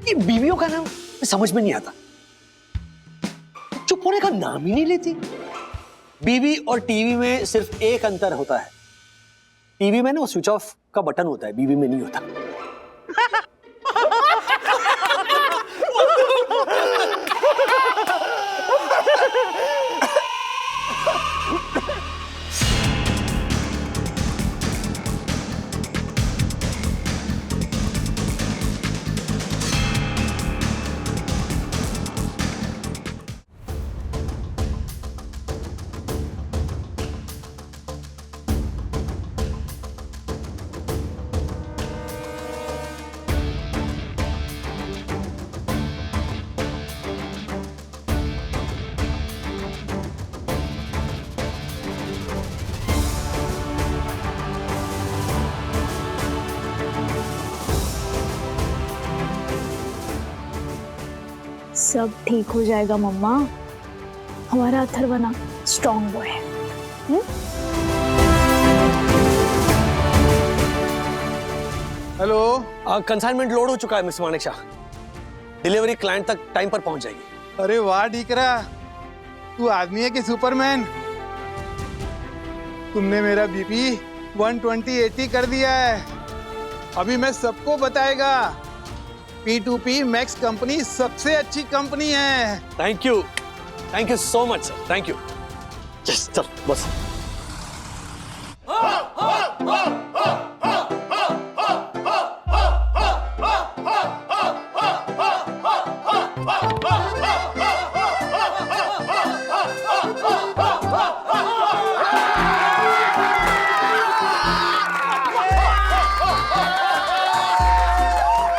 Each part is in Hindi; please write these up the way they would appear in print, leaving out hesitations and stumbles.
ये बीवियों का नाम समझ में नहीं आता, चुप होने का नाम ही नहीं लेती। बीवी और टीवी में सिर्फ एक अंतर होता है, टीवी में ना वो स्विच ऑफ का बटन होता है, बीवी में नहीं होता। सब ठीक हो जाएगा मम्मा, हमारा अथर्वना स्ट्रॉन्ग बॉय है। हेलो। कंसाइनमेंट लोड हो चुका है miss Manek Shah, delivery client तक टाइम पर पहुंच जाएगी। अरे वाह डीकरा, तू आदमी है कि सुपरमैन। तुमने मेरा बीपी 120/80 कर दिया है। अभी मैं सबको बताएगा, P2P मैक्स कंपनी सबसे अच्छी कंपनी है। Thank you so much sir, thank you. चल बस।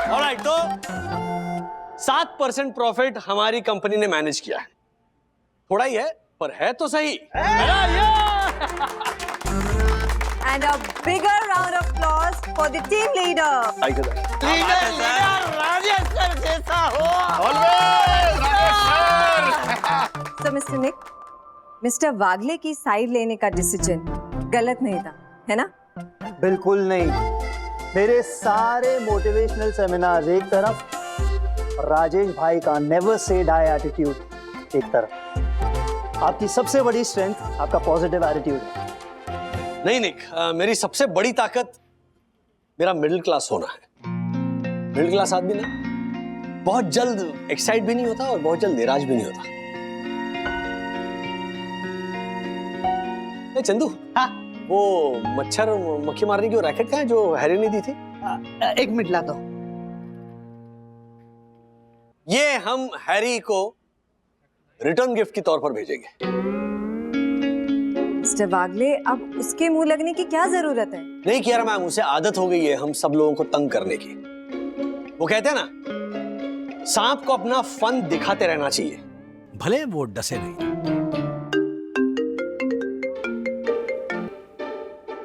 ऑलराइट, तो 7% प्रॉफिट हमारी कंपनी ने मैनेज किया है। थोड़ा ही है पर है तो सही। And a bigger round of applause for the team leader. So Mr. Nick, Mr. वागले की साइड लेने का डिसीजन गलत नहीं था, है ना? बिल्कुल नहीं। मेरे सारे मोटिवेशनल सेमिनार एक तरफ, राजेश भाई का नेवर से डाई एटीट्यूड एक तरफ। आपकी सबसे बड़ी स्ट्रेंथ आपका पॉजिटिव एटीट्यूड है। नहीं निक, मेरी सबसे बड़ी ताकत मेरा मिडिल क्लास होना है। मिडिल क्लास आदमी ना बहुत जल्द एक्साइट भी नहीं होता और बहुत जल्द निराश भी नहीं होता। ए चंदू, हाँ? वो मच्छर मक्खी मारने की वो रैकेट कहाँ है जो हैरी ने दी थी? एक मिनट ला दो। ये हम हैरी को रिटर्न गिफ्ट के तौर पर भेजेंगे। मिस्टर वागले, अब उसके मुंह लगने की क्या जरूरत है? नहीं किया मैम, उसे आदत हो गई है हम सब लोगों को तंग करने की। वो कहते हैं ना, सांप को अपना फन दिखाते रहना चाहिए, भले वो डसे नहीं।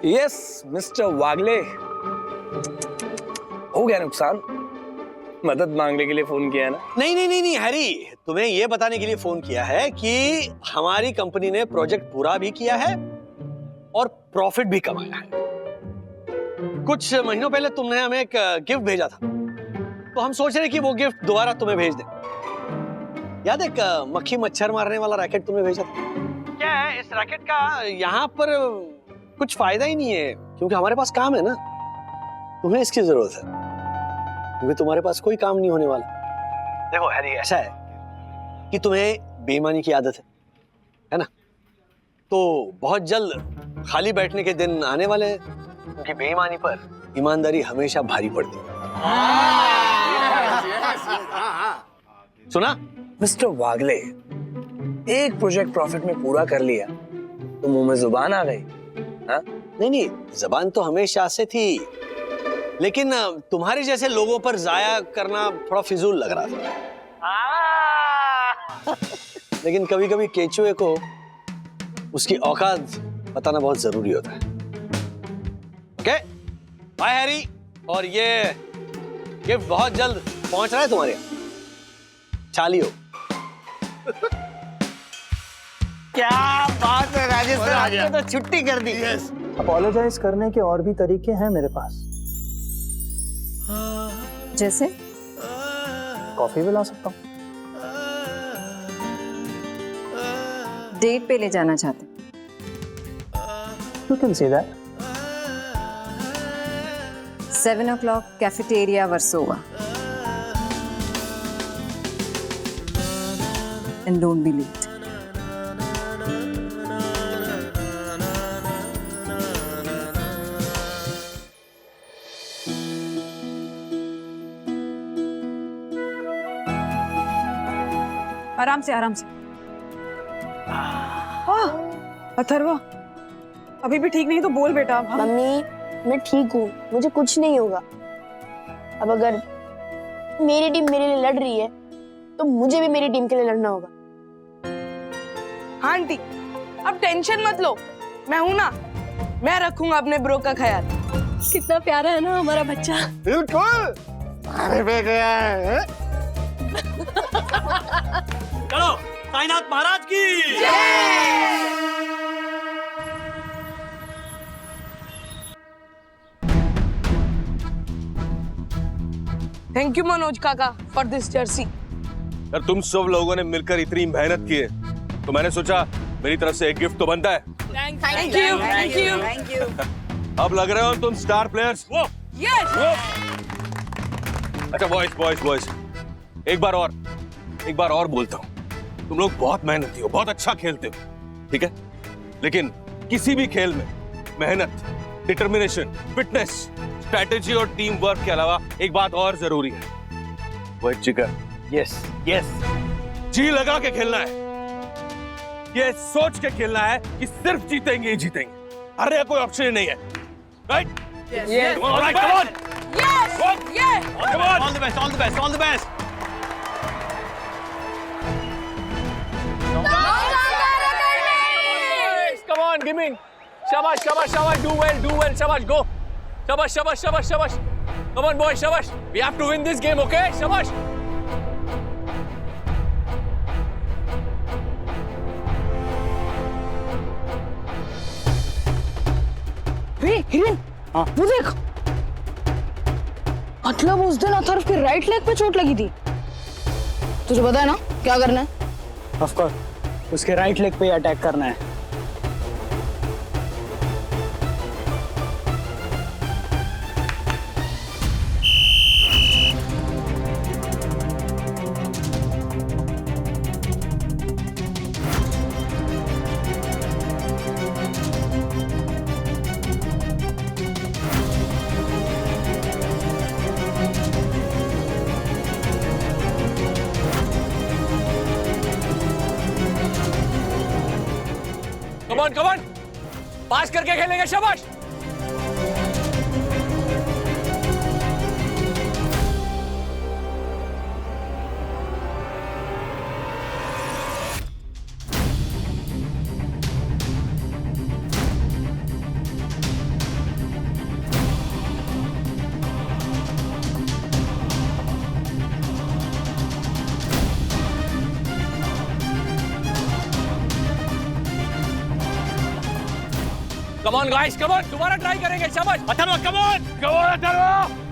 यस मिस्टर वागले, हो गया नुकसान, मदद मांगने के लिए फोन किया है ना? नहीं हैरी, तुम्हें यह बताने के लिए फोन किया है कि हमारी कंपनी ने प्रोजेक्ट पूरा भी किया है और प्रॉफिट भी कमाया है। कुछ महीनों पहले तुमने हमें एक गिफ्ट भेजा था, तो हम सोच रहे कि वो गिफ्ट दोबारा तुम्हें भेज दें। याद है एक मक्खी मच्छर मारने वाला रैकेट तुमने भेजा था? क्या है इस रैकेट का यहाँ पर कुछ फायदा ही नहीं है, क्योंकि हमारे पास काम है ना। तुम्हें इसकी जरूरत है क्योंकि तुम्हारे पास कोई काम नहीं होने वाला। देखो हैरी, ऐसा है कि तुम्हें बेईमानी की आदत है ना? तो बहुत जल्द खाली बैठने के दिन आने वाले हैं, क्योंकि बेईमानी पर ईमानदारी हमेशा भारी पड़ती है। सुना? मिस्टर वागले, एक प्रोजेक्ट प्रॉफिट में पूरा कर लिया तो मुंह में जुबान आ गई। हाँ? नहीं, जबान तो हमेशा से थी, लेकिन तुम्हारे जैसे लोगों पर जाया करना थोड़ा फिजूल लग रहा था। लेकिन कभी कभी केचुए को उसकी औकात बताना बहुत जरूरी होता है। ओके, बाय हैरी, और ये गिफ्ट बहुत जल्द पहुंच रहा है तुम्हारे यहाँ। चालियो। क्या बात है राजेश सर, आपने तो छुट्टी कर दी। अपोलोजाइज करने के और भी तरीके हैं मेरे पास। जैसे? कॉफी भी ला सकता हूँ। डेट पे ले जाना चाहते हैं। You can say that. 7 o'clock, cafeteria, Warsaw. And don't be late. आराम से आराम से। अथर्वा, अभी भी ठीक नहीं तो बोल बेटा। अब हम मम्मी मैं ठीक हूँ, मुझे कुछ नहीं होगा। अब अगर मेरी टीम मेरे लिए लड़ रही है तो मुझे भी मेरी टीम के लिए लड़ना होगा। हाँ आंटी, अब टेंशन मत लो, मैं हूं ना, मैं रखूंगा अपने ब्रो का ख्याल। कितना प्यारा है ना हमारा बच्चा। बिल्कुल अरे पे गया है। चलो साईनाथ महाराज की थैंक यू मनोज काका फॉर दिस जर्सी। यार तुम सब लोगों ने मिलकर इतनी मेहनत की है तो मैंने सोचा मेरी तरफ से एक गिफ्ट तो बनता है। Thank you thank you. अब लग रहे हो तुम स्टार प्लेयर्स। वो यस। अच्छा बॉयज एक बार और बोलता हूँ, तुम लोग बहुत मेहनती हो, बहुत अच्छा खेलते हो, ठीक है, लेकिन किसी भी खेल में मेहनत, डिटर्मिनेशन, फिटनेस, स्ट्रैटेजी और टीम वर्क के अलावा एक बात और जरूरी है, वो है जिगर। यस यस, जी लगा के खेलना है, ये सोच के खेलना है कि सिर्फ जीतेंगे ही जीतेंगे, हारने का कोई ऑप्शन ही नहीं है, right? Yes. Come on, right, come on. Yes. Yes. Come on. All the best, all the best, all the best. Come on, give me. Shabash, do well, shabash, go. Shabash. Come on, boys, shabash. We have to win this game, okay? Shabash. Hiren, वो देख, मतलब उस दिन अथर्व के राइट लेग पे चोट लगी थी। तुझे पता है ना क्या करना है? ऑफ कोर्स उसके राइट लेग पे अटैक करना है। Come on. पास करके खेलेंगे, शाबाश। Come on guys, come on, दोबारा ट्राई करेंगे, शाबाश। Atharva, come on, Atharva.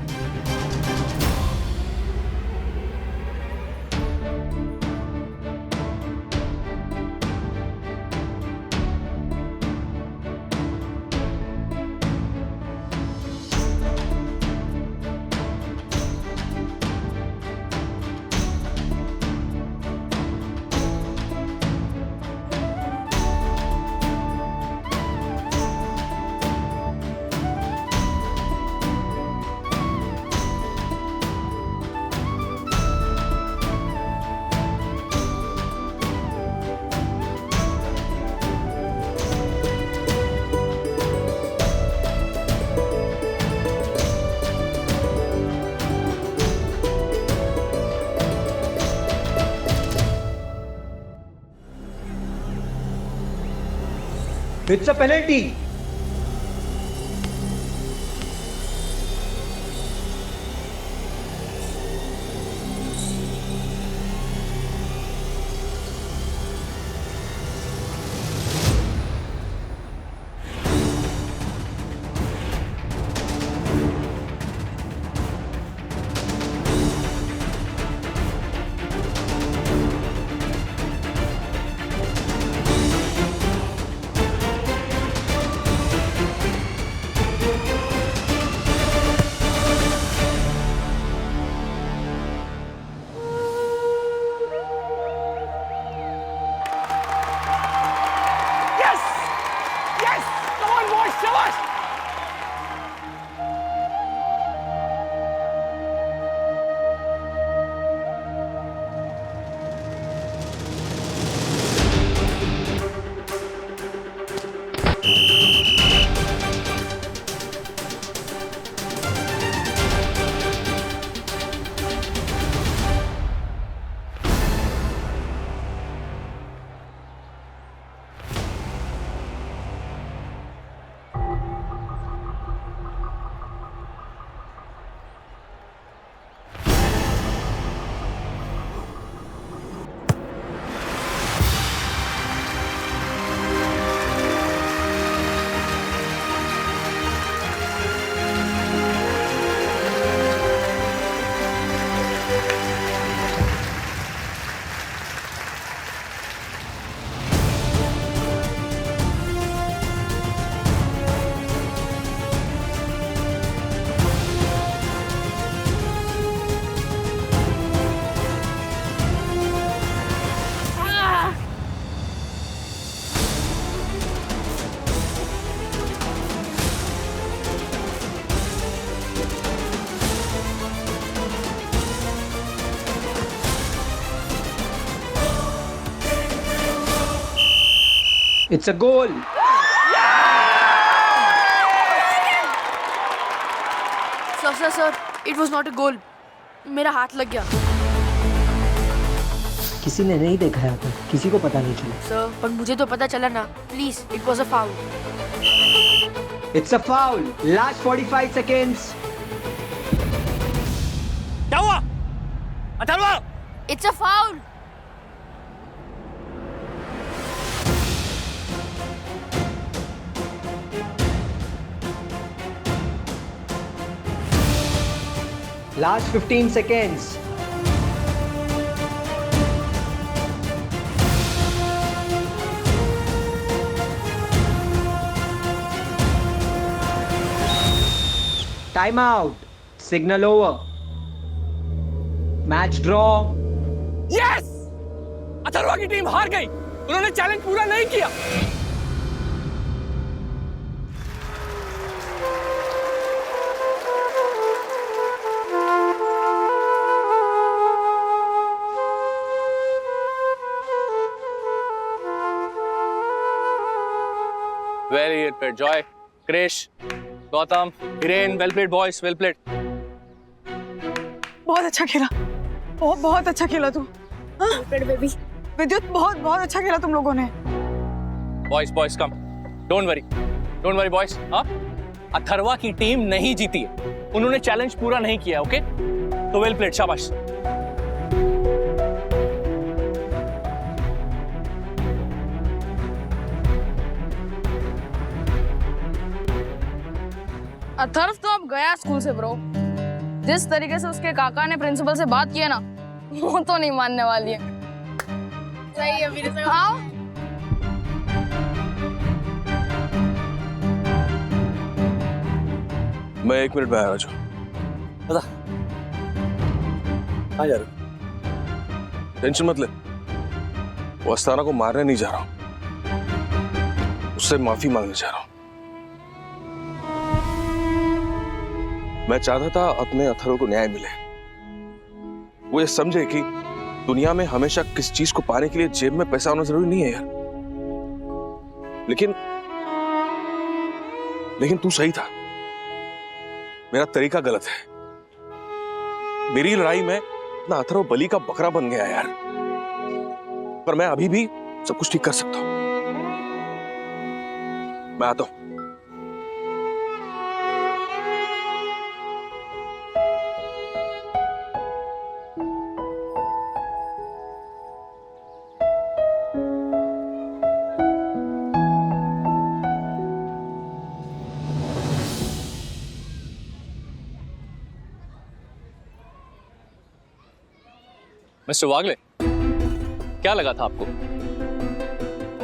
It's a penalty. It's a goal. Sir, it was not a goal. मेरा हाथ लग गया। किसी ने नहीं देखा यहाँ पर, किसी को पता नहीं चला। सर, पर मुझे तो पता चला ना। Please, it was a foul. It's a foul. Last 45 seconds. क्या हुआ Atharva? It's a foul. Last 15 seconds. Time out. Signal over. Match draw. Yes, Atharva की टीम हार गई। उन्होंने चैलेंज पूरा नहीं किया। Very well played, Joy, Krish, Gautam, Hiren, well played boys, well played. बहुत अच्छा खेला, बहुत अच्छा खेला तू। बेबी। विद्युत, बहुत अच्छा खेला तुम लोगों ने। Boys, come. Don't worry, boys. हाँ? अथर्वा की टीम नहीं जीती है। उन्होंने चैलेंज पूरा नहीं किया, ओके? तो well played, शाबाश। अथर्व तो अब गया स्कूल से ब्रो। जिस तरीके से उसके काका ने प्रिंसिपल से बात की है ना, वो तो नहीं मानने वाली है। सही है मेरे से। आओ। मैं 1 मिनट में आ रहा हूँ। बता कहाँ जा रहे हो? टेंशन मत ले, वो अस्ताना को मारने नहीं जा रहा हूँ, उससे माफी मांगने जा रहा हूँ। मैं चाहता था अपने अथर्व को न्याय मिले, वो ये समझे कि दुनिया में हमेशा किस चीज को पाने के लिए जेब में पैसा होना जरूरी नहीं है यार। लेकिन तू सही था, मेरा तरीका गलत है। मेरी लड़ाई में ना अथर्व बलि का बकरा बन गया यार, पर मैं अभी भी सब कुछ ठीक कर सकता हूं। मैं आता हूं। मिस्टर वागले, क्या लगा था आपको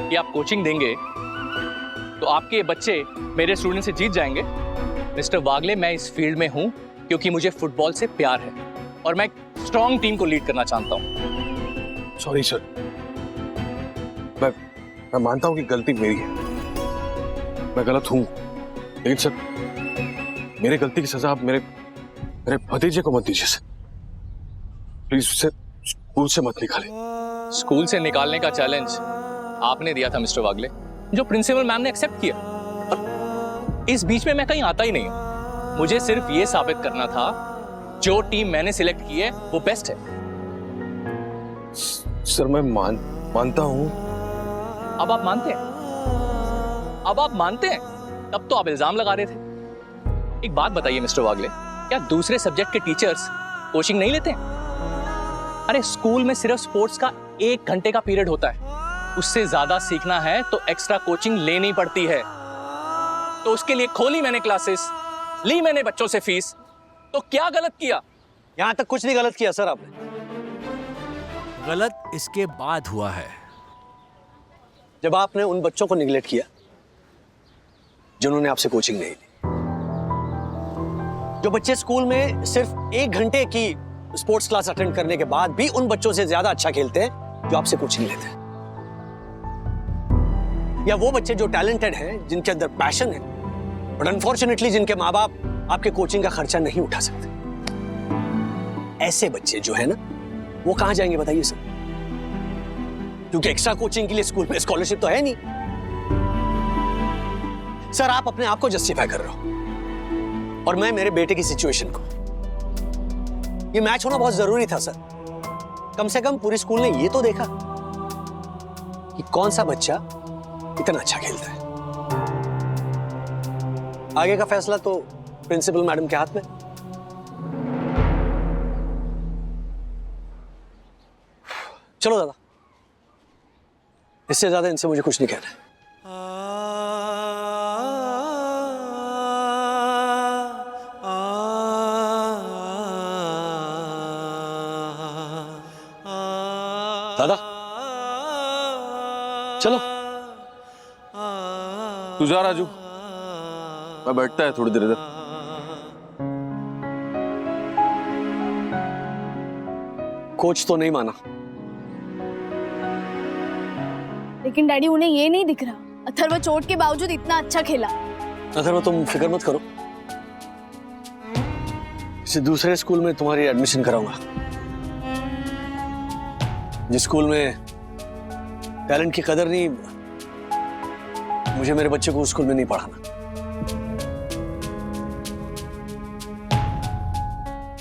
कि आप कोचिंग देंगे तो आपके ये बच्चे मेरे स्टूडेंट से जीत जाएंगे? मिस्टर वागले, मैं इस फील्ड में हूं क्योंकि मुझे फुटबॉल से प्यार है और मैं एक स्ट्रॉन्ग टीम को लीड करना चाहता हूं। सॉरी सर, मैं मानता हूं कि गलती मेरी है, मैं गलत हूं, लेकिन सर मेरी गलती की सजा आप मेरे भतीजे को मत दीजिए सर। प्लीज उसे स्कूल से मत निकालें। स्कूल से निकालने का चैलेंज आपने दिया था मिस्टर वागले, जो प्रिंसिपल मैम ने एक्सेप्ट किया। इस बीच में मैं कहीं आता ही नहीं हूं। मुझे सिर्फ ये साबित करना था जो टीम मैंने सिलेक्ट की है वो बेस्ट है। सर मैं मानता हूं। अब आप मानते हैं? अब आप मानते हैं? तब तो आप इल्जाम लगा रहे थे। एक बात बताइए मिस्टर वागले, क्या दूसरे सब्जेक्ट के टीचर्स कोचिंग नहीं लेते हैं? अरे स्कूल में सिर्फ स्पोर्ट्स का 1 घंटे का पीरियड होता है, उससे ज्यादा सीखना है तो एक्स्ट्रा कोचिंग लेनी पड़ती है। तो उसके लिए खोली मैंने क्लासेस, ली मैंने बच्चों से फीस, तो क्या गलत किया? यहां तक कुछ नहीं गलत किया सर आपने। गलत इसके बाद हुआ है जब आपने उन बच्चों को निगलेक्ट किया जिन्होंने आपसे कोचिंग नहीं ली, जो बच्चे स्कूल में सिर्फ 1 घंटे की स्पोर्ट्स क्लास अटेंड करने के बाद भी उन बच्चों से ज्यादा अच्छा खेलते हैं जो आपसे कोचिंग लेते हैं, या वो बच्चे जो टैलेंटेड हैं, जिनके अंदर पैशन है, बट अनफॉर्चुनेटली जिनके माँ बाप आपके कोचिंग का खर्चा नहीं उठा सकते। ऐसे बच्चे जो है ना, वो कहां जाएंगे बताइए सर? क्योंकि एक्स्ट्रा कोचिंग के लिए स्कूल में स्कॉलरशिप तो है नहीं। सर आप अपने आप को जस्टिफाई कर रहे हो और मैं मेरे बेटे की सिचुएशन को। ये मैच होना बहुत जरूरी था सर। कम से कम पूरे स्कूल ने ये तो देखा कि कौन सा बच्चा इतना अच्छा खेलता है। आगे का फैसला तो प्रिंसिपल मैडम के हाथ में। चलो दादा, इससे ज्यादा इनसे मुझे कुछ नहीं कहना है। दादा चलो। तू जा राजू, मैं बैठता है थोड़ी देर इधर। कोच तो नहीं माना, लेकिन डैडी उन्हें ये नहीं दिख रहा अथर्व चोट के बावजूद इतना अच्छा खेला। अथर्व तुम फिक्र मत करो, किसी दूसरे स्कूल में तुम्हारी एडमिशन कराऊंगा। जिस स्कूल में टैलेंट की कदर नहीं, मुझे मेरे बच्चे को उस स्कूल में नहीं पढ़ाना।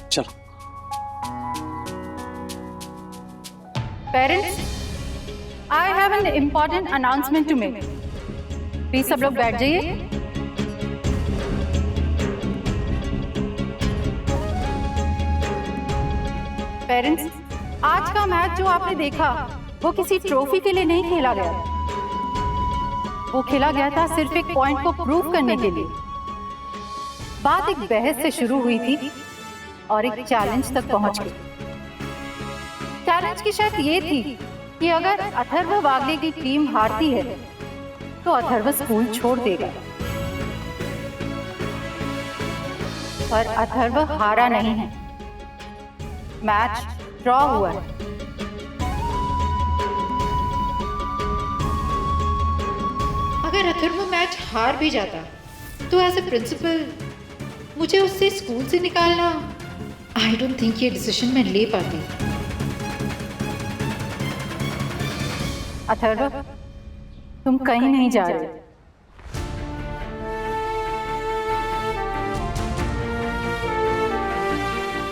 चलो। Parents, I have an important announcement to make. Please सब लोग बैठ जाइए। पेरेंट्स, आज का मैच जो आपने देखा वो किसी ट्रॉफी के लिए नहीं खेला गया। वो खेला गया था सिर्फ एक पॉइंट को प्रूव करने के लिए। बात एक बहस से शुरू हुई थी और एक चैलेंज तक पहुंच गई। चैलेंज की शर्त ये थी कि अगर अथर्व वागले की टीम हारती है तो अथर्व स्कूल छोड़ देगा। पर अथर्व हारा नहीं है, मैच ड्रॉ हुआ है। अगर अथर्व मैच हार भी जाता तो एज ए प्रिंसिपल मुझे उससे स्कूल से निकालना, आई डोंट थिंक ये डिसीजन मैं ले पाती। अथर्व, तुम कहीं नहीं जा रहे।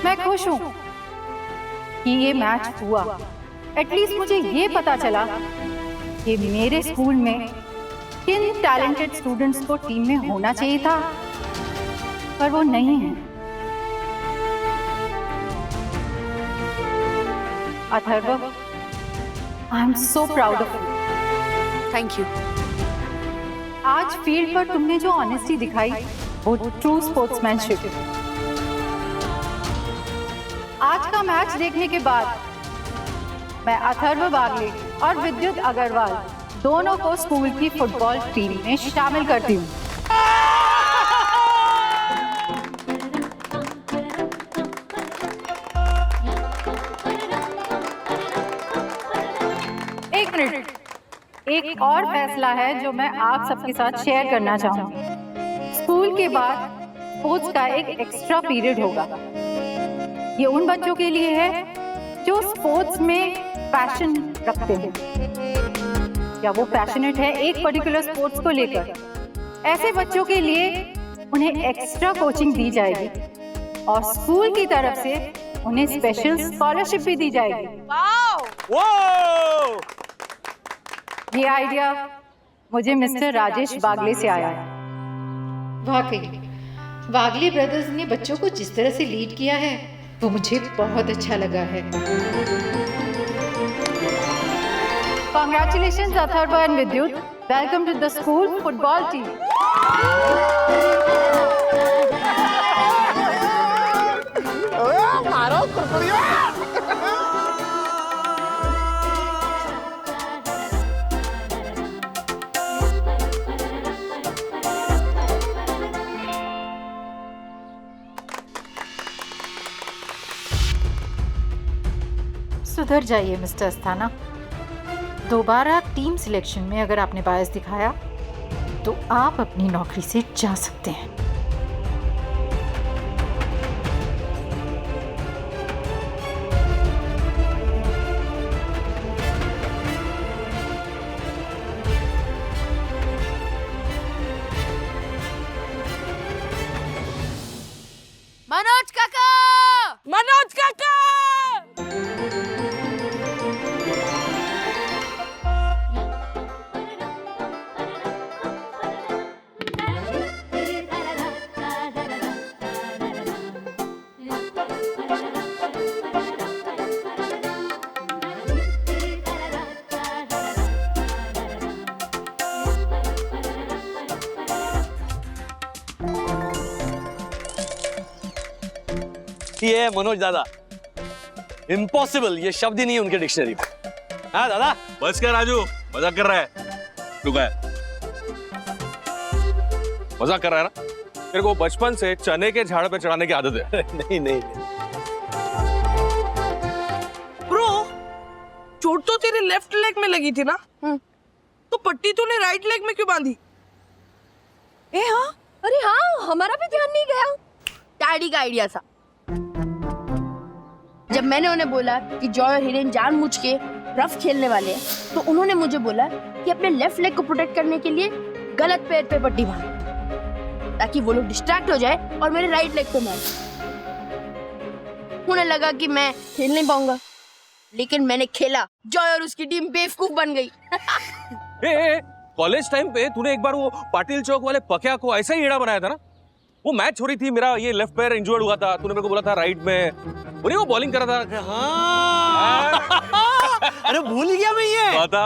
मैं खुश हूं कि ये मैच हुआ। एटलीस्ट मुझे ये पता चला कि मेरे स्कूल में किन टैलेंटेड स्टूडेंट्स को टीम में होना चाहिए था, पर वो नहीं है। Atharva, I am so proud of you. Thank you. आज फील्ड पर तुमने जो ऑनेस्टी दिखाई वो ट्रू स्पोर्ट्समैनशिप। आज का मैच देखने के बाद मैं अथर्व वागले और विद्युत अग्रवाल दोनों को स्कूल की फुटबॉल टीम में शामिल करती हूँ। एक मिनट, एक और फैसला है जो मैं आप सबके साथ शेयर करना चाहूँगी। स्कूल के बाद स्पोर्ट्स का एक एक्स्ट्रा पीरियड होगा। ये उन बच्चों के लिए है जो स्पोर्ट्स में पैशन रखते हैं या वो पैशनेट है एक पर्टिकुलर स्पोर्ट्स को लेकर। ऐसे बच्चों के लिए उन्हें एक्स्ट्रा कोचिंग दी जाएगी और स्कूल की तरफ से उन्हें स्पेशल स्कॉलरशिप भी दी जाएगी। वाओ! ये आइडिया मुझे मिस्टर राजेश वागले से आया है। वाकई वागले ब्रदर्स ने बच्चों को जिस तरह से लीड किया है वो मुझे बहुत अच्छा लगा है। Congratulations अथर्व and विद्युत। Welcome to the school football team. सुधर जाइए मिस्टर अस्थाना। दोबारा टीम सिलेक्शन में अगर आपने बायस दिखाया तो आप अपनी नौकरी से जा सकते हैं। ये मनोज दादा, इम्पॉसिबल ये शब्द ही नहीं है उनके डिक्शनरी में। हाँ दादा, बस कर राजू, मजाक कर रहा है। रुका है, मजाक कर रहा है ना? तेरे को बचपन से चने के झाड़ पे चढ़ाने की आदत है। नहीं नहीं, ब्रो, चोट तो तेरे लेफ्ट लेग में लगी थी ना? तो पट्टी तूने राइट लेग में क्यों बांधी? ए हाँ, अरे हाँ, हमारा भी ध्यान नहीं गया। डैडी का आइडिया था। जब मैंने उन्हें बोला कि जॉय और हिरेन जानबूझ के रफ खेलने वाले हैं, तो उन्होंने मुझे बोला कि अपने लेफ्ट लेग को प्रोटेक्ट करने के लिए गलत पैर पे पट्टी बांध, ताकि वो लोग डिस्ट्रैक्ट हो जाए और मेरे राइट लेग पे मारे। उन्हें लगा कि मैं खेल नहीं पाऊंगा, लेकिन मैंने खेला। जॉय और उसकी टीम बेवकूफ बन गई। कॉलेज टाइम पे तूने एक बार वो पाटिल चौक वाले पकिया को ऐसा ही एड़ा बनाया था ना? वो मैच हो रही थी, मेरा ये लेफ्ट पैर इंजर्ड हुआ था, तूने मेरे को बोला था राइट में, उन्हें वो बॉलिंग कर रहा था। हाँ। अरे भूल ही गया मैं ये। पता।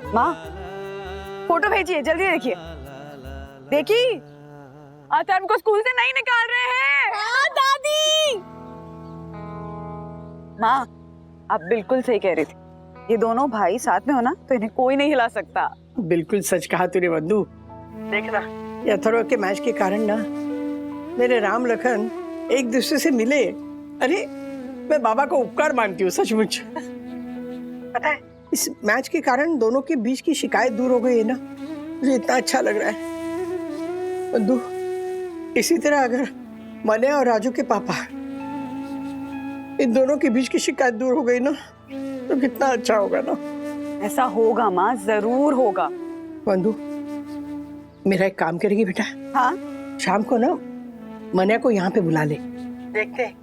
माँ, फोटो भेजिए, जल्दी देखिए। देखी, आज हमको स्कूल से नहीं निकाल रहे हैं। दादी। माँ, आप बिल्कुल सही कह रही थी। ये दोनों भाई साथ में हो ना, तो इन्हें कोई नहीं हिला सकता। बिल्कुल सच कहा तूने बंधु। देखना, ये अथर्व के मैच के कारण ना मेरे राम लखन एक दूसरे से मिले। अरे मैं बाबा को उपकार मानती हूँ सचमुच। पता है, इस मैच के कारण दोनों के बीच की शिकायत दूर हो गई है ना, मुझे इतना अच्छा लग रहा है। बंधु, इसी तरह अगर मने और राजू के पापा, इन दोनों के बीच की शिकायत दूर हो गई ना, तो कितना अच्छा होगा ना। ऐसा होगा माँ, जरूर होगा। बंधु, मेरा एक काम करेगी बेटा? हाँ? शाम को ना मन्या को यहाँ पे बुला ले। देखते हैं,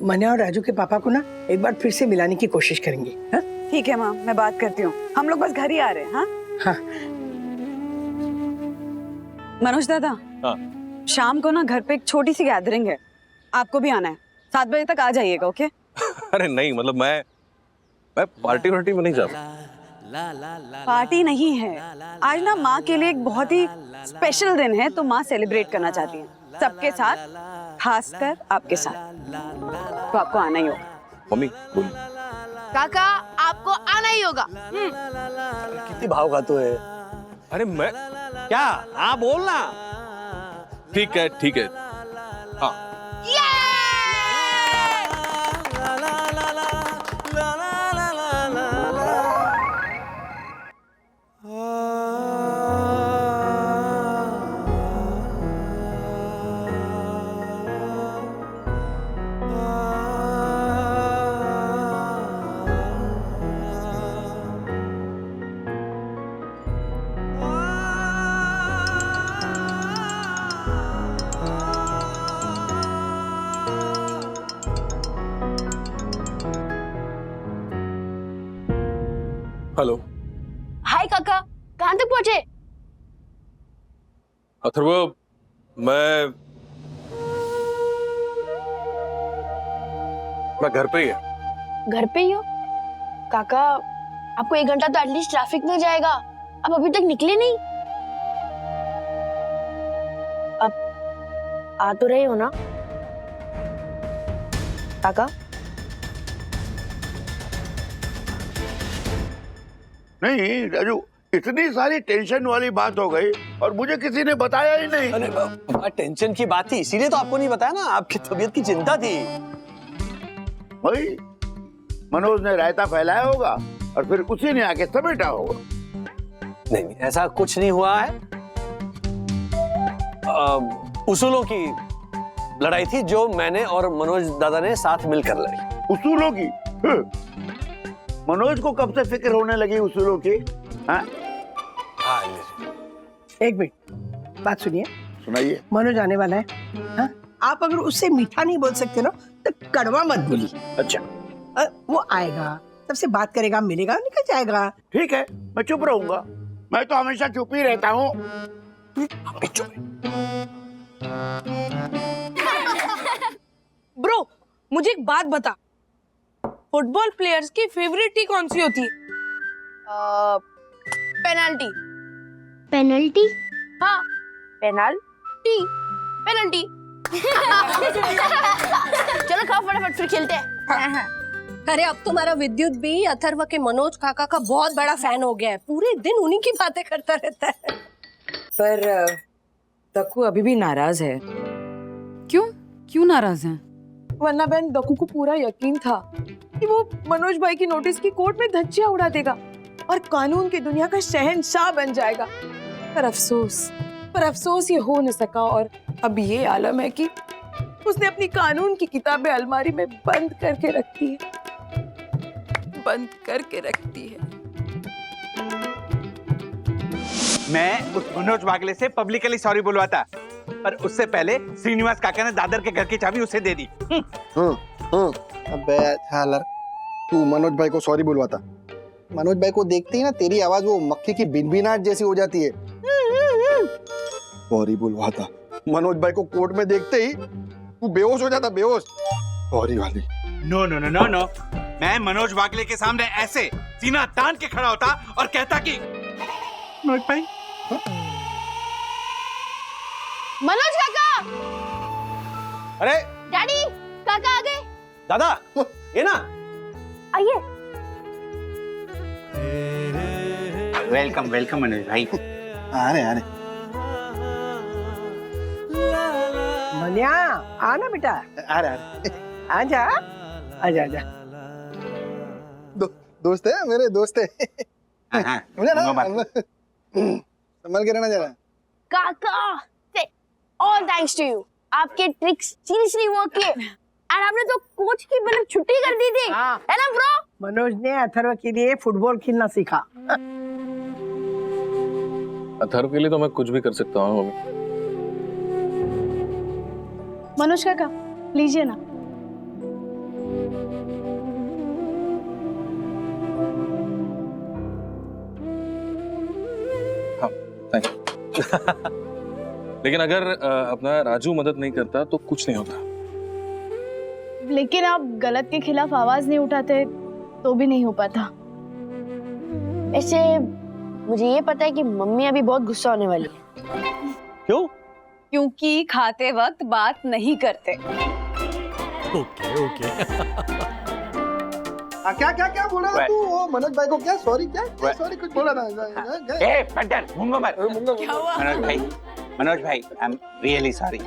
मन्या और राजू के पापा को ना एक बार फिर से मिलाने की कोशिश करेंगे। हाँ? ठीक है माँ, मैं बात करती हूँ। हम लोग बस घर ही आ रहे हैं। हाँ? हाँ। मनोज दादा, हाँ? शाम को ना घर पे एक छोटी सी गैदरिंग है, आपको भी आना है। 7 बजे तक आ जाइएगा, ओके? अरे नहीं, मतलब मैं पार्टी वार्टी में नहीं जा रहा। पार्टी नहीं है, आज ना माँ के लिए एक बहुत ही स्पेशल दिन है, तो माँ सेलिब्रेट करना चाहती है सबके साथ, खासकर आपके साथ। तो आपको आना ही होगा। मम्मी बोल। काका, आपको आना ही होगा। कितनी भाव का तू है। अरे मैं क्या? हाँ बोलना। ठीक है, ठीक है। हाँ। हेलो। हाय काका, कहाँ तक पहुँचे? अथर्व, मैं घर पे ही है। घर पे ही हो? काका, आपको 1 घंटा तो एटलीस्ट ट्रैफिक में जाएगा। आप अभी तक निकले नहीं। अब आ तो रहे हो ना काका? नहीं राजू, इतनी सारी टेंशन वाली बात हो गई और मुझे किसी ने बताया ही नहीं। अरे टेंशन की बात थी, इसीलिए तो आपको नहीं बताया ना, आपकी तबीयत की चिंता थी। भाई, मनोज ने रायता फैलाया होगा और फिर उसी ने आके समेटा होगा। नहीं, ऐसा कुछ नहीं हुआ है। उसूलों की लड़ाई थी जो मैंने और मनोज दादा ने साथ मिलकर लड़ी। उसूलों की? मनोज को कब से फिक्र होने लगी उसूलों की? हाँ? एक मिनट, बात सुनिए। सुनाइए। मनोज आने वाला है। हाँ? आप अगर उससे मीठा नहीं बोल सकते ना, तो कड़वा मत बोली। अच्छा। वो आएगा, सबसे बात करेगा, मिलेगा, निकल जाएगा। ठीक है, मैं चुप रहूंगा। मैं तो हमेशा चुप ही रहता हूँ। ब्रो मुझे एक बात बता, फुटबॉल प्लेयर्स की फेवरेट टी कौन सी होती है? पेनल्टी। पेनल्टी? हाँ, पेनल्टी, पेनल्टी। चलो खाओ फटाफट, फिर खेलते हैं। अरे अब तुम्हारा विद्युत भी अथर्व के मनोज काका का बहुत बड़ा फैन हो गया है, पूरे दिन उन्हीं की बातें करता रहता है। पर दक्कू अभी भी नाराज है। क्यों नाराज हैं? वरना बहन दक्कू को पूरा यकीन था कि वो मनोज भाई की नोटिस की कोर्ट में धज्जियां उड़ा देगा और कानून की दुनिया का शहंशाह बन जाएगा। पर अफसोस ये हो न सका और अब ये आलम है कि उसने अपनी कानून की किताबें अलमारी में बंद करके रखती है। मैं उस मनोज वागले से पब्लिकली सॉरी बुलवाता, पर उससे पहले श्रीनिवास काका ने दादर के घर की चाबी उसे दे दी। अबे हालर, तू मनोज भाई को सॉरी बुलवाता। मनोज भाई को देखते ही ना तेरी आवाज वो मक्खी की बिनबिनाहट जैसी हो जाती है। सॉरी बुलवाता। मनोज भाई को कोर्ट में देखते ही तू बेहोश हो जाता, बेहोश। सॉरी वाली। No no no no no, मैं मनोज वागले के सामने ऐसे सीना तान के खड़ा होता और कहता कि मनोज भाई। मनोज काका! अरे डैडी, काका आ गए। दादा, ये ना आइए। वेलकम वेलकम मनोज भाई। अरे मनिया आना बेटा। अरे आजा आजा आजा। दोस्त है, मेरे दोस्त है। मुझे ना संभल के रहना जरा। काका, ऑल थैंक्स टू यू। आपके ट्रिक्स सीरियसली वर्क किए और आपने तो कोच की मतलब छुट्टी कर दी थी, है ना ब्रो? मनोज ने अथर्व के लिए फुटबॉल खेलना सीखा। अथर्व के लिए तो मैं कुछ भी कर सकता हूँ मम्मी। मनोज काका लीजिए ना। हाँ, थैंक यू। लेकिन अगर अपना राजू मदद नहीं करता तो कुछ नहीं होता। लेकिन आप गलत के खिलाफ आवाज नहीं उठाते तो भी नहीं हो पाता। ऐसे मुझे ये पता है कि मम्मी अभी बहुत गुस्सा होने वाली है। क्यों? क्योंकि खाते वक्त बात नहीं करते। ओके क्या बोल रहा था तू? वो मनोज भाई को क्या सॉरी सॉरी कुछ बोला था। ए पंटर, मुंगो मत। क्या हुआ? मनोज भाई आई एम रियली सॉरी।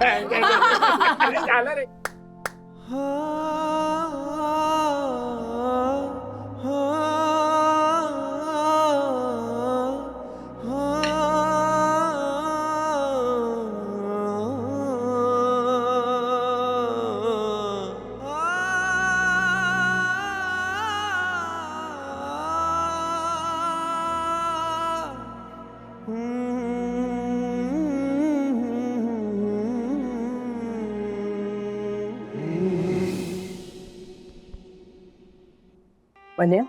मनिया,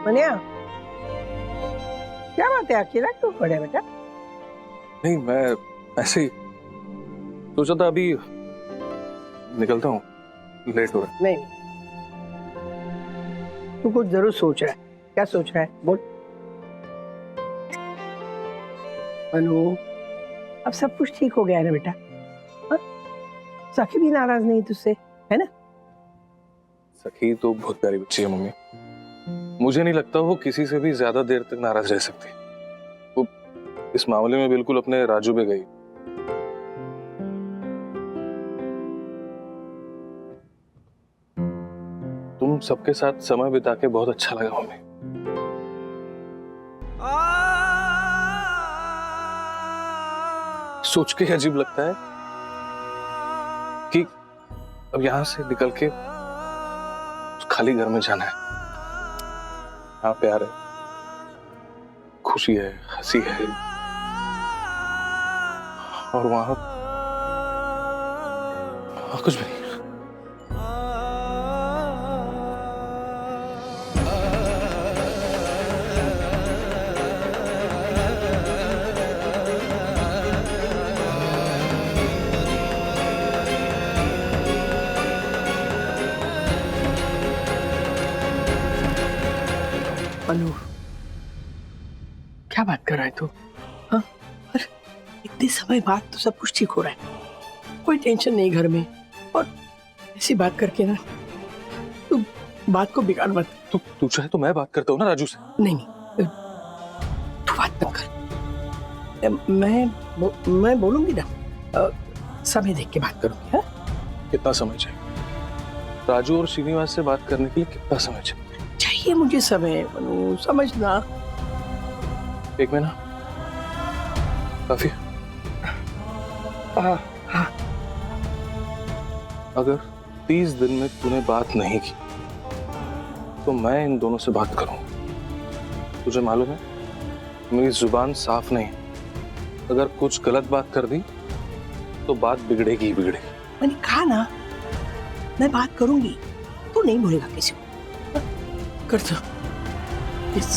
मनिया, क्या बात है, अकेला क्यों खड़े बेटा? नहीं, मैं ऐसे ही सोचा था, अभी निकलता हूँ, लेट हो रहा है। नहीं, तू कुछ जरूर सोच रहा है। क्या सोच रहा है, बोल। मनु, अब सब कुछ ठीक हो गया है ना बेटा? हाँ? सखी भी नाराज नहीं तुझसे, है ना? सखी तो बहुत प्यारी बच्ची है मम्मी। मुझे नहीं लगता वो किसी से भी ज्यादा देर तक नाराज रह सकती। वो इस मामले में बिल्कुल अपने राजू पे गई। तुम सबके साथ समय बिता के बहुत अच्छा लगा मम्मी। सोच के अजीब लगता है कि अब यहां से निकल के खाली घर में जाना है। हाँ, प्यार है, खुशी है, हंसी है, और वहां कुछ भी नहीं। अनु, क्या बात कर रहा है तू? हाँ? अरे इतने समय बाद तो सब कुछ ठीक हो रहा है, कोई टेंशन नहीं घर में, और ऐसी बात करके ना तू बात को बिगाड़ मत। तू चाहे तो मैं बात करता हूँ ना राजू से। नहीं नहीं, तू बात मत कर। मैं बोलूंगी ना, समय देख के बात करूंगी। हाँ? कितना समय चाहिए राजू और श्रीनिवास से बात करने के लिए? कितना समय चाहिए मुझे समय मनु, समझना। एक महीना काफी? हाँ। अगर 30 दिन में तूने बात नहीं की तो मैं इन दोनों से बात करूं। तुझे मालूम है मेरी जुबान साफ नहीं, अगर कुछ गलत बात कर दी तो बात बिगड़ेगी ही बिगड़ेगी। मैंने कहा ना मैं बात करूंगी, तू नहीं बोलेगा किसी को। कर दो। Yes.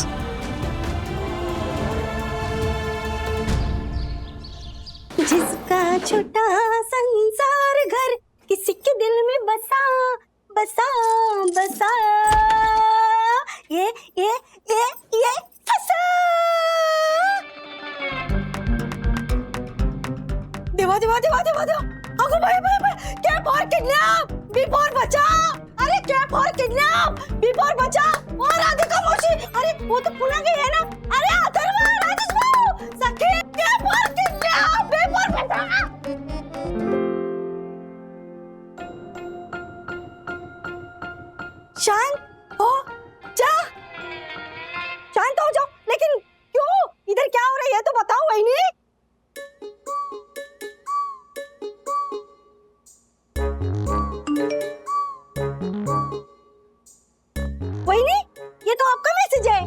जिसका छोटा संसार घर किसी के दिल में बसा बसा बसा, ये फसा। देवा देवा देवा देवा देवा, आगो भाई कैप और किडनैप, बिफोर बचा। अरे कैप और किडनैप, बिफोर बचा। और राधिका मौसी, अरे वो तो पुणे गई है ना। अरे अथर्वा, राजेश बाबू, सखी, कैप और किडनैप, बिफोर बचा। शांत हो जा, शांत हो जाओ। लेकिन क्यों? इधर क्या हो रहा है तो बताओ वहीनी। वहीनी, ये तो आपका मैसेज है।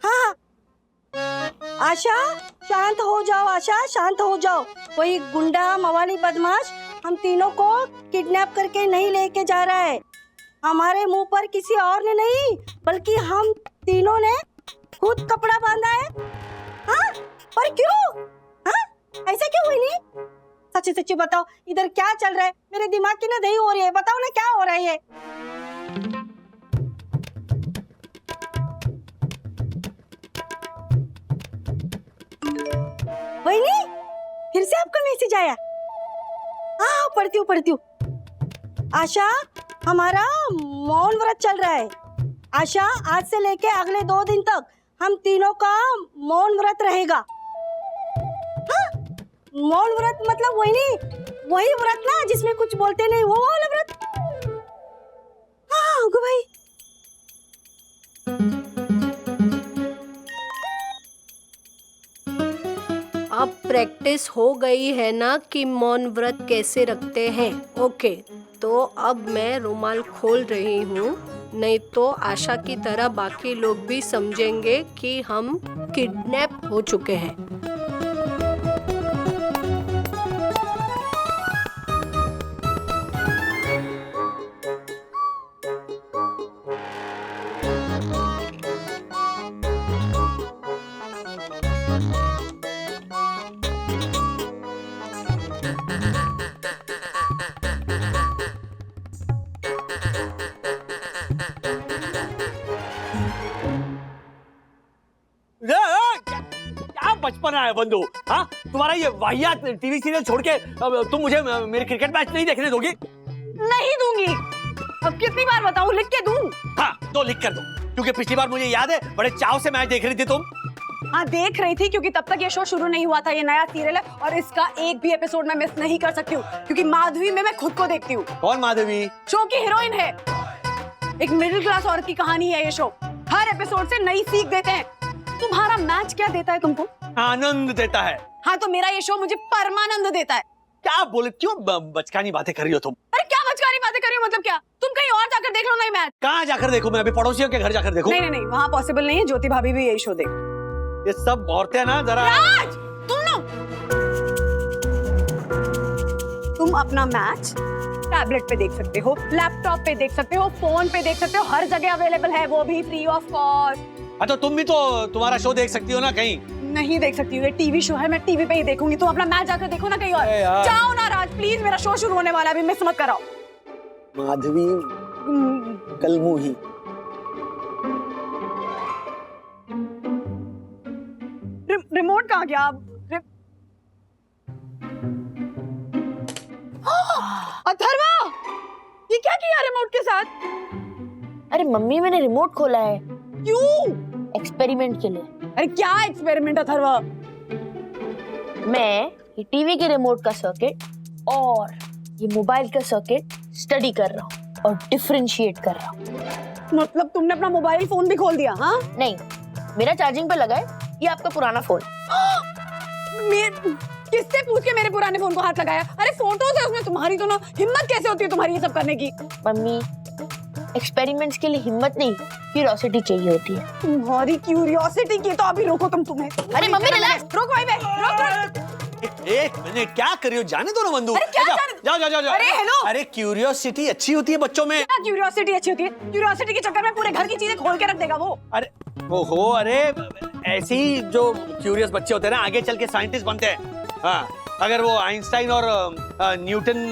हाँ, आशा शांत हो जाओ, आशा शांत हो जाओ। वही गुंडा मवाली बदमाश हम तीनों को किडनैप करके नहीं लेके जा रहा है। हमारे मुंह पर किसी और ने नहीं, बल्कि हम तीनों ने खुद कपड़ा बांधा है। हाँ? पर क्यों? हाँ? ऐसे क्यों हुई नहीं? सच्ची सच्ची बताओ, इधर क्या चल रहा है? मेरे दिमाग की ना दही हो रही है, बताओ ना क्या हो रहा है ये? वहीनी, फिर से आपका मैसेज आया। हाँ, पढ़ती हूँ। आशा, हमारा मौन व्रत चल रहा है। आशा, आज से लेके अगले 2 दिन तक हम तीनों का मौन व्रत रहेगा। हाँ? मौन व्रत मतलब वही व्रत ना जिसमें कुछ बोलते नहीं, वो वाला व्रत। हाँ भाई, अब प्रैक्टिस हो गई है ना कि मौन व्रत कैसे रखते हैं। ओके, तो अब मैं रुमाल खोल रही हूँ, नहीं तो आशा की तरह बाकी लोग भी समझेंगे कि हम किडनैप हो चुके हैं। क्या बचपना है बंधु? हाँ, तुम्हारा ये वाहियात टीवी सीरियल छोड़ के अब तुम मुझे मेरे क्रिकेट मैच नहीं देखने दोगी? नहीं दूंगी। अब कितनी बार बताऊं, लिख के दूं? हाँ, तो लिख कर दो, क्योंकि पिछली बार मुझे याद है बड़े चाव से मैच देख रही थी तुम। हाँ, देख रही थी, क्योंकि तब तक ये शो शुरू नहीं हुआ था। ये नया सीरियल है और इसका एक भी एपिसोड मैं मिस नहीं कर सकती हूँ, क्योंकि माधवी में मैं खुद को देखती हूँ। कौन माधवी? शो की हीरोइन है। एक मिडिल क्लास औरत की कहानी है ये शो। हर एपिसोड से नई सीख देते हैं। तुम्हारा मैच क्या देता है तुमको? आनंद देता है। हाँ, तो मेरा ये शो मुझे परमानंद देता है। क्या बोले, क्यों बचकानी बातें कर रही हो तुम? अरे क्या बचकानी बातें कर रही हो, मतलब क्या? तुम कहीं और जाकर देख लो ना ये मैच। कहाँ जाकर देखूं मैं? अभी पड़ोसियों के घर जाकर देखूं? नहीं, वहाँ पॉसिबल नहीं है। ज्योति भाभी भी यही शो देख। ये सब औरतें ना जरा। राज, तुम अपना मैच टैबलेट पे देख सकते हो, लैपटॉप पे देख सकते हो, फोन पे देख सकते हो, हर जगह अवेलेबल है, वो भी फ्री ऑफ कॉस्ट। तो तुम भी तो तुम्हारा शो देख सकती हो ना कहीं? नहीं देख सकती हूँ, ये टीवी शो है, मैं टीवी पे ही देखूंगी। तुम अपना मैच जाकर देखो ना कहीं और। जाओ ना राज, प्लीज, मेरा शो शुरू होने वाला है, अभी मिस मत कराओ। माधवी कलमुही, रिमोट कहाँ गया? अथर्वा, ये क्या किया रिमोट के साथ? अरे मम्मी, मैंने रिमोट खोला है। क्यों? एक्सपेरिमेंट के लिए। अरे क्या एक्सपेरिमेंट अथर्वा? मैं ये टीवी के रिमोट का सर्किट और ये मोबाइल का सर्किट स्टडी कर रहा हूँ और डिफरेंशिएट कर रहा हूँ। मतलब तुमने अपना मोबाइल फोन भी खोल दिया? हाँ नहीं, मेरा चार्जिंग पे लगा है, ये आपका पुराना फोन। किससे पूछ के मेरे पुराने फोन को हाथ लगाया? अरे फोटोज है उसमें तुम्हारी, तो ना हिम्मत कैसे होती है तुम्हारी ये सब करने की? मम्मी, एक्सपेरिमेंट्स के लिए हिम्मत नहीं, क्यूरियोसिटी चाहिए होती है। तुम्हारी क्यूरियोसिटी की तो अभी रोको तुम तुम्हें। अरे मम्मी रिलैक्स, रोक भाई, रोक। एक मिनट, क्या कर रही हो? जाने दो ना बंधु। अरे क्या जाओ जाओ जाओ जाओ। अरे हेलो। अरे क्यूरियोसिटी अच्छी होती है बच्चों में। क्या क्यूरियोसिटी अच्छी होती है? क्यूरियोसिटी के चक्कर में पूरे घर की चीजें खोल के रख देगा वो। अरे ओहो, अरे ऐसे ही जो क्यूरियस बच्चे होते हैं ना, आगे चल के साइंटिस्ट बनते हैं। हाँ, अगर वो आइंस्टाइन और न्यूटन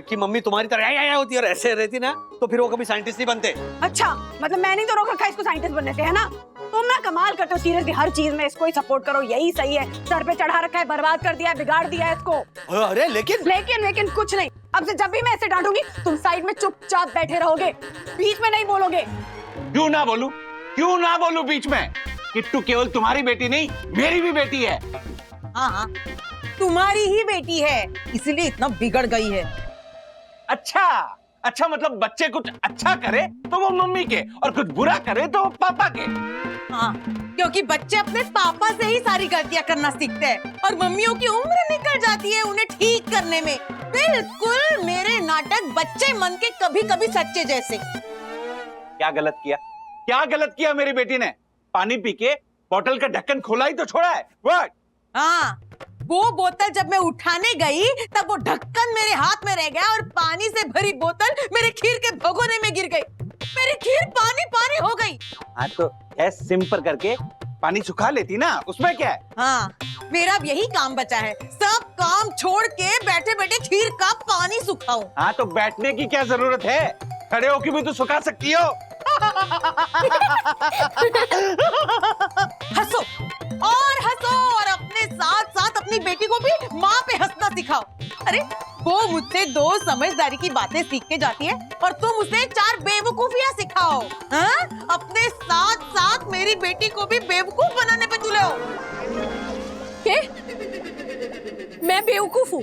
की मम्मी तुम्हारी तरह या होती और ऐसे रहती ना, तो फिर वो कभी साइंटिस्ट नहीं बनते। अच्छा, मतलब मैंने तो रोक रखा है इसको साइंटिस्ट बनने से, है ना? तुम ना कमाल करते हो सीरियसली, हर चीज में इसको ही सपोर्ट करो, यही सही है। सर पे चढ़ा रखा है, बर्बाद कर दिया है, बिगाड़ दिया है इसको। अरे लेकिन कुछ नहीं। अब से जब भी मैं ऐसे डांटूंगी, तुम साइड में चुपचाप बैठे रहोगे, बीच में नहीं बोलोगे। क्यों ना बोलूं? क्यों ना बोलूं बीच में? किट्टू केवल तुम्हारी बेटी नहीं, मेरी भी बेटी है। हाँ, तुम्हारी ही बेटी है, इसीलिए इतना बिगड़ गई है। अच्छा, मतलब बच्चे कुछ अच्छा करे तो वो मम्मी के, और कुछ बुरा करे तो वो पापा के। हाँ, क्योंकि बच्चे अपने पापा से ही सारी गलतियां करना सीखते हैं, और मम्मियों की उम्र निकल जाती है उन्हें ठीक करने में। बिल्कुल मेरे नाटक बच्चे मन के कभी कभी सच्चे जैसे। क्या गलत किया मेरी बेटी ने? पानी पी के बोतल का ढक्कन खोला ही तो छोड़ा है। What? हाँ, वो बोतल जब मैं उठाने गई तब वो ढक्कन मेरे हाथ में रह गया और पानी से भरी बोतल मेरे खीर के भगोने में गिर गई। मेरी खीर पानी पानी हो गई। हाँ, तो गैस सिंपल करके पानी सुखा लेती ना, उसमें क्या है? हाँ, मेरा अब यही काम बचा है, सब काम छोड़ के बैठे बैठे खीर का पानी सुखाऊं। हाँ, तो बैठने की क्या जरूरत है? खड़े होकर भी तो सुखा सकती हो। हंसो और अपने साथ साथ अपनी बेटी को भी माँ पे हंसना सिखाओ। अरे वो मुझसे 2 समझदारी की बातें सीख के जाती है और तुम उसे 4 बेवकूफियां सिखाओ। हाँ? अपने साथ साथ मेरी बेटी को भी बेवकूफ बनाने पे तुले हो। मैं बेवकूफ हूँ?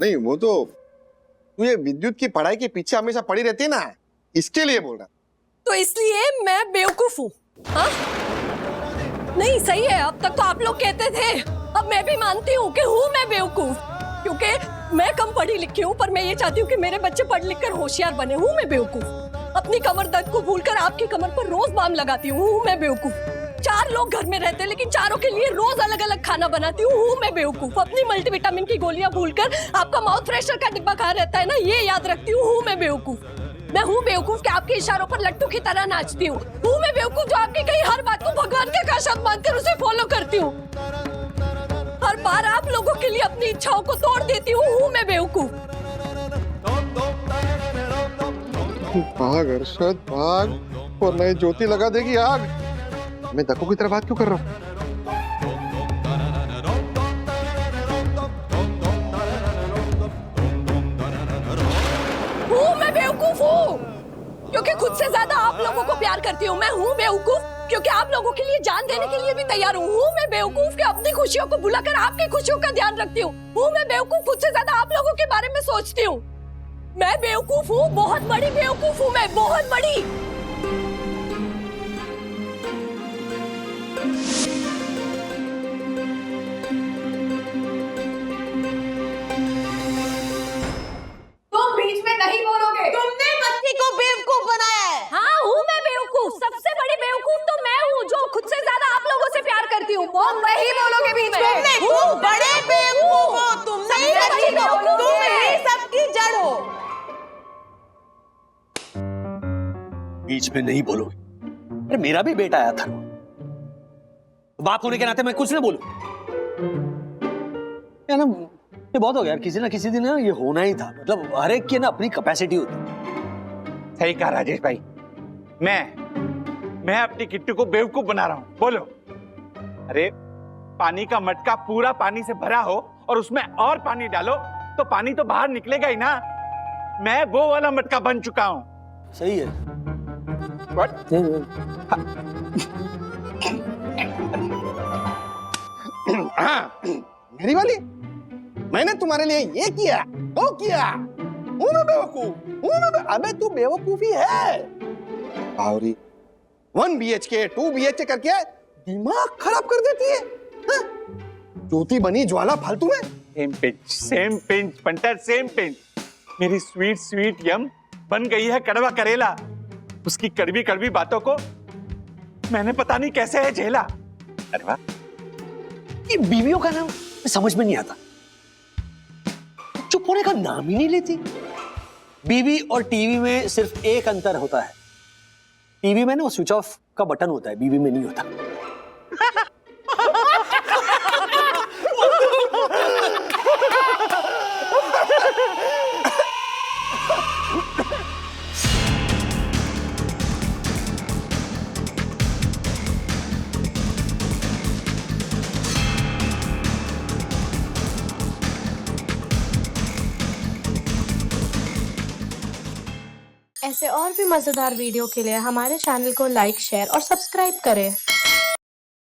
नहीं, वो तो तू ये विद्युत की पढ़ाई के पीछे हमेशा पड़ी रहती है ना, इसके लिए बोल रहा। तो इसलिए मैं बेवकूफ हूँ? हाँ? नहीं, सही है। अब तक तो आप लोग कहते थे, अब मैं भी मानती हूँ कि हूँ मैं बेवकूफ, क्योंकि मैं कम पढ़ी लिखी हूँ, पर मैं ये चाहती हूँ कि मेरे बच्चे पढ़ लिख कर होशियार बने। हूँ मैं बेवकूफ? अपनी कमर दर्द को भूलकर आपकी कमर पर रोज बाम लगाती हूँ। हूँ मैं बेवकूफ? 4 लोग घर में रहते हैं लेकिन चारों के लिए रोज अलग अलग खाना बनाती हूँ। मैं बेवकूफ? अपनी मल्टीविटामिन की गोलियां भूलकर आपका माउथ फ्रेशर का डिब्बा कहाँ रहता है ना, ये याद रखती हूँ। मैं बेवकूफ? मैं हूँ बेवकूफ कि आपके इशारों पर लट्टू की तरह नाचती हूँ। मैं बेवकूफ जो आपकी कही हर बात को भगवान के का शब्द मानकर उसे फॉलो करती हूँ। हर बार आप लोगों के लिए अपनी इच्छाओं को तोड़ देती हूँ। मैं बेवकूफ? भाग अर्शद भाग, और नई ज्योति लगा देगी आग। मैं धक्कों की तरह बात क्यों कर रहा हूँ? मैं बेवकूफ हूँ क्योंकि खुद से ज्यादा आप लोगों को प्यार करती हूँ। मैं हूँ बेवकूफ क्योंकि आप लोगों के लिए जान देने के लिए भी तैयार हूँ। मैं बेवकूफ कि अपनी खुशियों को भुलाकर आपकी खुशियों का ध्यान रखती हूँ। मैं बेवकूफ खुद से ज्यादा आप लोगों के बारे में सोचती हूँ। मैं बेवकूफ हूँ, बहुत बड़ी बेवकूफ हूँ मैं, बहुत बड़ी। तुम बीच में नहीं बोलोगे। तुमने बच्ची को बेवकूफ बनाया है। हाँ, हूँ मैं बेवकूफ। सबसे बड़ी बेवकूफ तो मैं हूँ जो खुद से ज्यादा आप लोगों से प्यार करती हूँ। नहीं बोलोगे बीच में। तुम बड़े बेवकूफ हो, तुम ही सबकी जड़ हो। बीच में नहीं बोलोगे? अरे मेरा भी बेटा आया था, बाप होने के नाते मैं कुछ ना बोलूं या ना? ये बहुत हो गया यार, किसी ना किसी दिन ना ये होना ही था। मतलब हर एक की ना अपनी कैपेसिटी होती। सही कहा राजेश भाई, मैं अपनी किट्टू को बेवकूफ बना रहा हूं। बोलो। अरे पानी का मटका पूरा पानी से भरा हो और उसमें और पानी डालो तो पानी तो बाहर निकलेगा ही ना। मैं वो वाला मटका बन चुका हूँ। सही है। मेरी वाली, मैंने तुम्हारे लिए ये किया, वो किया। हूँ मैं बेवकूफ, अबे तू बेवकूफी है। बावरी 1 BHK 2 BHK करके दिमाग खराब कर देती है। हाँ? ज्योति बनी ज्वाला फालतू में। Same pinch punter, same pinch. मेरी स्वीट स्वीट यम बन गई है कड़वा करेला। उसकी कड़वी कड़वी बातों को मैंने पता नहीं कैसे है झेला। अरे वाह, ये बीवियों का नाम समझ में नहीं आता, चुप होने का नाम ही नहीं लेती। बीवी और टीवी में सिर्फ एक अंतर होता है, टीवी में ना स्विच ऑफ का बटन होता है, बीवी में नहीं होता। ऐसे और भी मजेदार वीडियो के लिए हमारे चैनल को लाइक, शेयर और सब्सक्राइब करें।